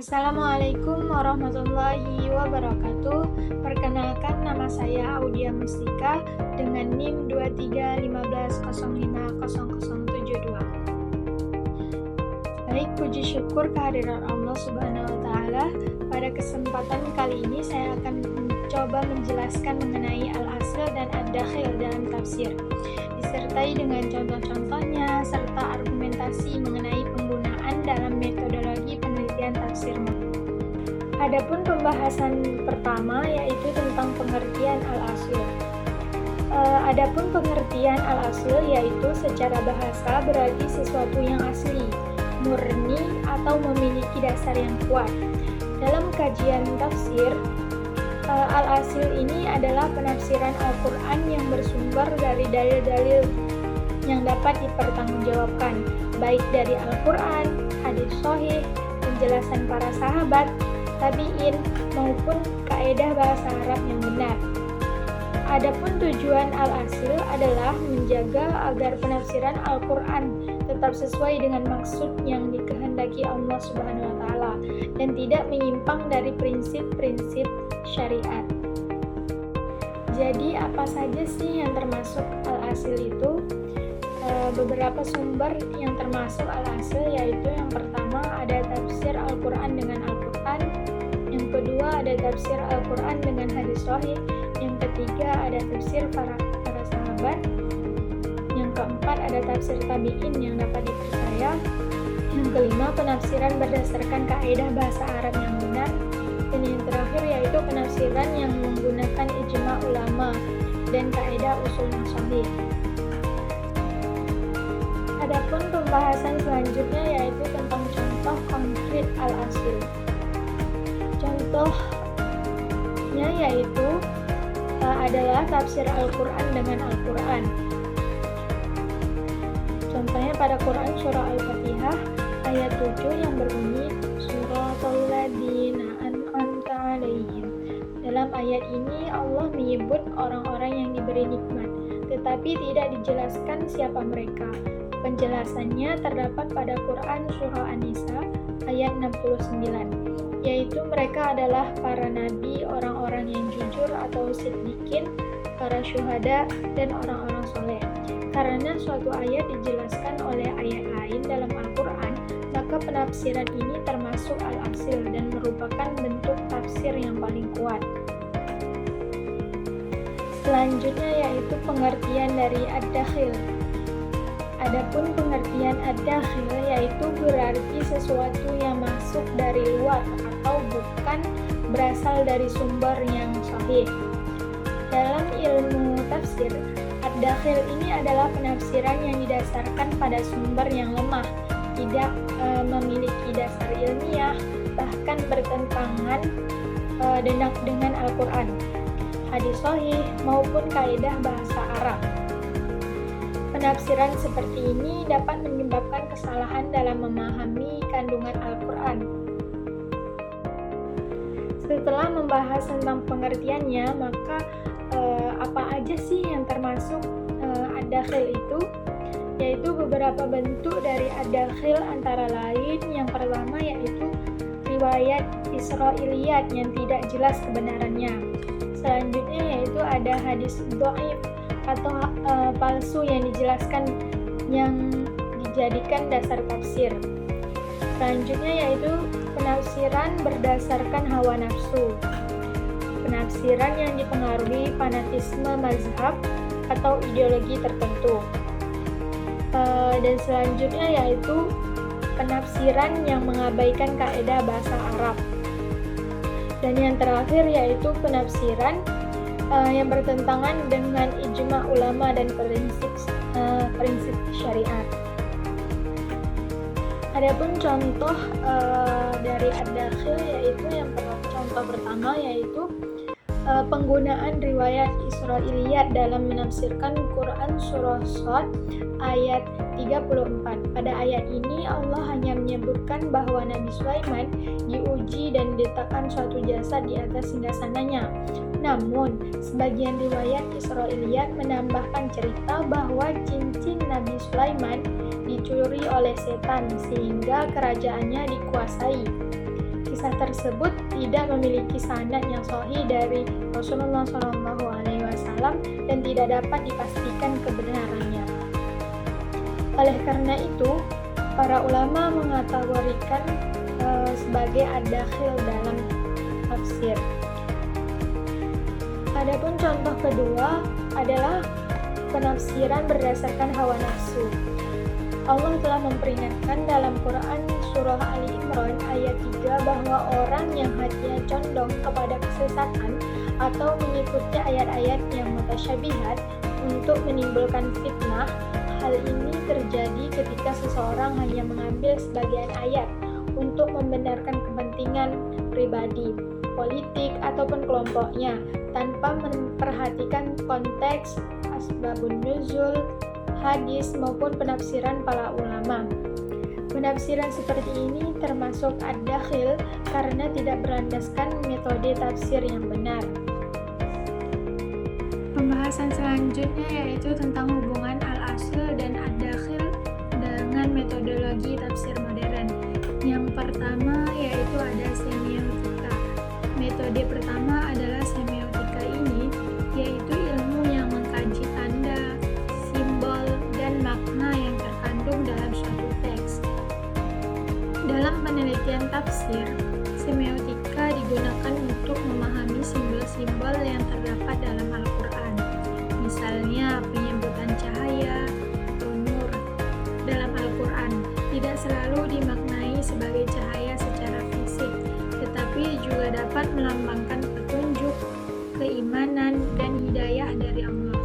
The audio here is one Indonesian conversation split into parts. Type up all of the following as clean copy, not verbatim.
Assalamualaikum warahmatullahi wabarakatuh. Perkenalkan, nama saya Audia Mustika dengan NIM 2315050072. Baik, puji syukur kehadiran Allah Subhanahu wa taala. Pada kesempatan kali ini saya akan mencoba menjelaskan mengenai al-asl dan ad-dakhil dalam tafsir, disertai dengan contoh-contohnya serta argumentasi mengenai penggunaan dalam metodologi penelitian tafsir. Adapun pembahasan pertama yaitu tentang pengertian al-asl. Adapun pengertian al-asl yaitu secara bahasa berarti sesuatu yang asli, murni atau memiliki dasar yang kuat. Dalam kajian tafsir, al-asl ini adalah penafsiran Al-Quran yang bersumber dari dalil-dalil yang dapat dipertanggungjawabkan, baik dari Al-Quran, hadis sahih, penjelasan para sahabat, tabi'in, maupun kaedah bahasa Arab yang benar. Adapun tujuan al-asl adalah menjaga agar penafsiran Al-Quran tetap sesuai dengan maksud yang dikehendaki Allah Subhanahu wa taala dan tidak menyimpang dari prinsip-prinsip syariat. Jadi apa saja sih yang termasuk al-asl itu? Beberapa sumber yang termasuk al-asl yaitu yang pertama ada tafsir Al-Quran dengan Al-Quran, yang kedua ada tafsir Al-Quran dengan hadis sahih, yang ketiga ada tafsir para sahabat, yang keempat ada tafsir tabi'in yang dapat dipercaya, yang kelima penafsiran berdasarkan kaedah bahasa Arab yang benar, dan yang terakhir yaitu penafsiran yang menggunakan ijma' ulama dan kaedah usul yang sahih. Adapun pembahasan selanjutnya yaitu tentang contoh konkret al-asl. Contohnya yaitu adalah tafsir Al-Quran dengan Al-Quran. Contohnya pada Quran surah Al-Fatihah ayat 7 yang berbunyi Suratul ladzina an'amta 'alaihim. Dalam ayat ini Allah menyebut orang-orang yang diberi nikmat, tetapi tidak dijelaskan siapa mereka. Penjelasannya terdapat pada Quran surah An-Nisa ayat 69, yaitu mereka adalah para nabi, orang-orang yang jujur atau siddiqin, para syuhada, dan orang-orang soleh. Karena suatu ayat dijelaskan oleh ayat lain dalam Al-Quran, maka penafsiran ini termasuk al-asl dan merupakan bentuk tafsir yang paling kuat. Selanjutnya yaitu pengertian dari ad-dakhil. Adapun pengertian ad-dakhil yaitu berarti sesuatu yang masuk dari luar atau bukan berasal dari sumber yang sahih. Dalam ilmu tafsir, ad-dakhil ini adalah penafsiran yang didasarkan pada sumber yang lemah, tidak memiliki dasar ilmiah, bahkan bertentangan dengan Al-Quran, hadis sahih, maupun kaedah bahasa Arab. Penafsiran seperti ini dapat menyebabkan kesalahan dalam memahami kandungan Al-Quran. Setelah membahas tentang pengertiannya, maka apa aja sih yang termasuk ad-dakhil itu? Yaitu beberapa bentuk dari ad-dakhil antara lain. Yang pertama yaitu riwayat Israiliyat yang tidak jelas kebenarannya. Selanjutnya yaitu ada hadis dhaif atau palsu yang dijelaskan yang dijadikan dasar tafsir. Selanjutnya yaitu penafsiran berdasarkan hawa nafsu, penafsiran yang dipengaruhi fanatisme mazhab atau ideologi tertentu. Dan selanjutnya yaitu penafsiran yang mengabaikan kaedah bahasa Arab. Dan yang terakhir yaitu penafsiran yang bertentangan dengan ijma' ulama dan Adapun contoh dari ad-dakhil yaitu contoh pertama yaitu penggunaan riwayat Israiliyat dalam menafsirkan Quran surah Shad ayat 34. Pada ayat ini Allah hanya menyebutkan bahwa Nabi Sulaiman diuji dan diletakkan suatu jasad di atas singgasananya. Namun, sebagian riwayat Israiliyat menambahkan cerita bahwa cincin Nabi Sulaiman dicuri oleh setan sehingga kerajaannya dikuasai. Kisah tersebut tidak memiliki sanad yang sahih dari Rasulullah SAW dan tidak dapat dipastikan kebenarannya. Oleh karena itu, para ulama mengategorikan sebagai ad-dakhil dalam tafsir. Adapun contoh kedua adalah penafsiran berdasarkan hawa nafsu. Allah telah memperingatkan dalam Quran surah Ali Imran ayat 3 bahwa orang yang hatinya condong kepada kesesatan atau mengikuti ayat-ayat yang mutasyabihat untuk menimbulkan fitnah. Hal ini terjadi ketika seseorang hanya mengambil sebagian ayat untuk membenarkan kepentingan pribadi, politik, ataupun kelompoknya tanpa memperhatikan konteks, asbabun nuzul, hadis maupun penafsiran para ulama. Penafsiran seperti ini termasuk ad-dakhil karena tidak berlandaskan metode tafsir yang benar. Pembahasan selanjutnya yaitu tentang hubungan al-asl dan ad-dakhil dengan metodologi tafsir modern. Yang pertama yaitu ada semiotika. Metode pertama adalah semiotika ini yaitu ilmu yang mengkaji tanda, simbol, dan makna yang terkandung dalam suatu teks. Dalam penelitian tafsir, semiotika digunakan untuk memahami simbol-simbol yang terdapat dalam Al-Quran. Misalnya penyebutan cahaya atau nur dalam Al-Quran tidak selalu dimaknai sebagai cahaya secara fisik, tetapi juga dapat melambangkan petunjuk, keimanan, dan hidayah dari Allah.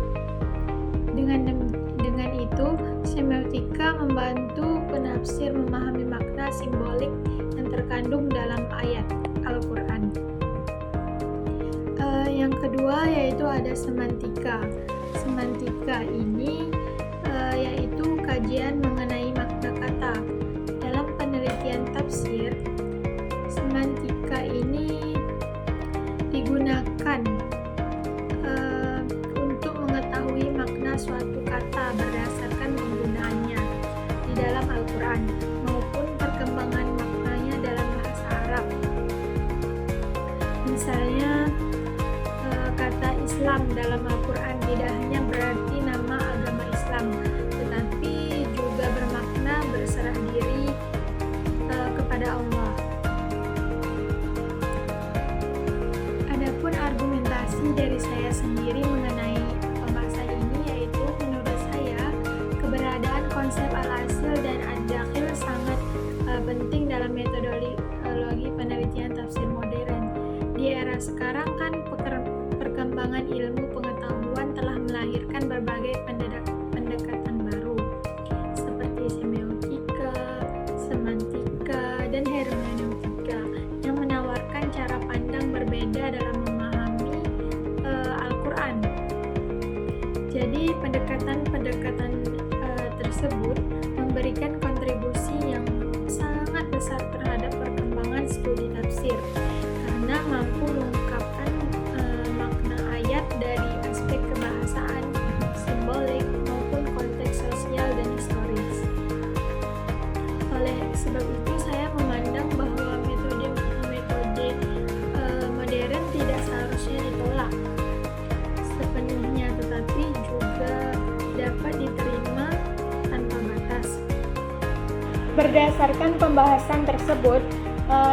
Dengan itu, semiotika membantu penafsir memahami makna simbolik yang terkandung dalam ayat Al-Quran. Yang kedua yaitu ada semantika. Semantika ini yaitu kajian mengenai makna kata. Dalam penelitian tafsir, semantika ini digunakan untuk mengetahui makna suatu kata berdasarkan penggunaannya di dalam Al-Quran maupun perkembangan maknanya dalam bahasa Arab. Misalnya kata Islam dalam Al-Quran tidak hanya berarti nama agama Islam, tetapi juga bermakna berserah diri kepada Allah. Adapun argumentasi dari saya sendiri mengenai pembahasan ini yaitu menurut saya keberadaan konsep al-asl dan ad-dakhil sangat penting dalam metodologi penelitian tafsir modern. Di era sekarang kan perkembangan ilmu pengetahuan telah melahirkan berbagai pendekatan baru seperti semiotika, semantika, dan hermeneutika yang menawarkan cara pandang berbeda dalam memahami Al-Quran. Jadi pendekatan-pendekatan tersebut memberikan kontribusi yang sangat besar terhadap perkembangan studi tafsir karena mampu mengungkapkan makna ayat dari aspek kebahasaan, simbolik, maupun konteks sosial dan historis. Oleh sebab itu, saya memandang bahwa metode modern tidak seharusnya ditolak sepenuhnya, tetapi juga dapat diterima tanpa batas. Berdasarkan pembahasan tersebut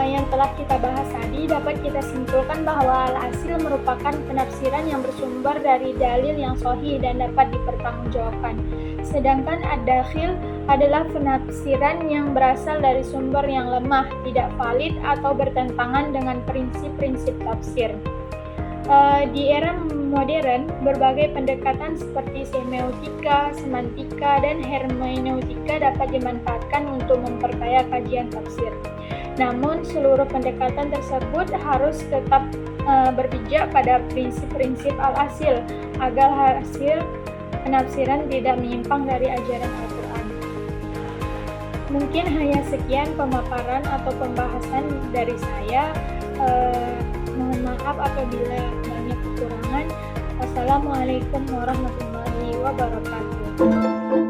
yang telah kita bahas tadi, dapat kita simpulkan bahwa al-asl merupakan penafsiran yang bersumber dari dalil yang sahih dan dapat dipertanggungjawabkan. Sedangkan ad-dakhil adalah penafsiran yang berasal dari sumber yang lemah, tidak valid, atau bertentangan dengan prinsip-prinsip tafsir. Di era modern, berbagai pendekatan seperti semiotika, semantika, dan hermeneutika dapat dimanfaatkan untuk memperkaya kajian tafsir. Namun, seluruh pendekatan tersebut harus tetap berpijak pada prinsip-prinsip al-asil agar hasil penafsiran tidak menyimpang dari ajaran Al-Quran. Mungkin hanya sekian pemaparan atau pembahasan dari saya. Mohon maaf apabila banyak kekurangan. Wassalamualaikum warahmatullahi wabarakatuh.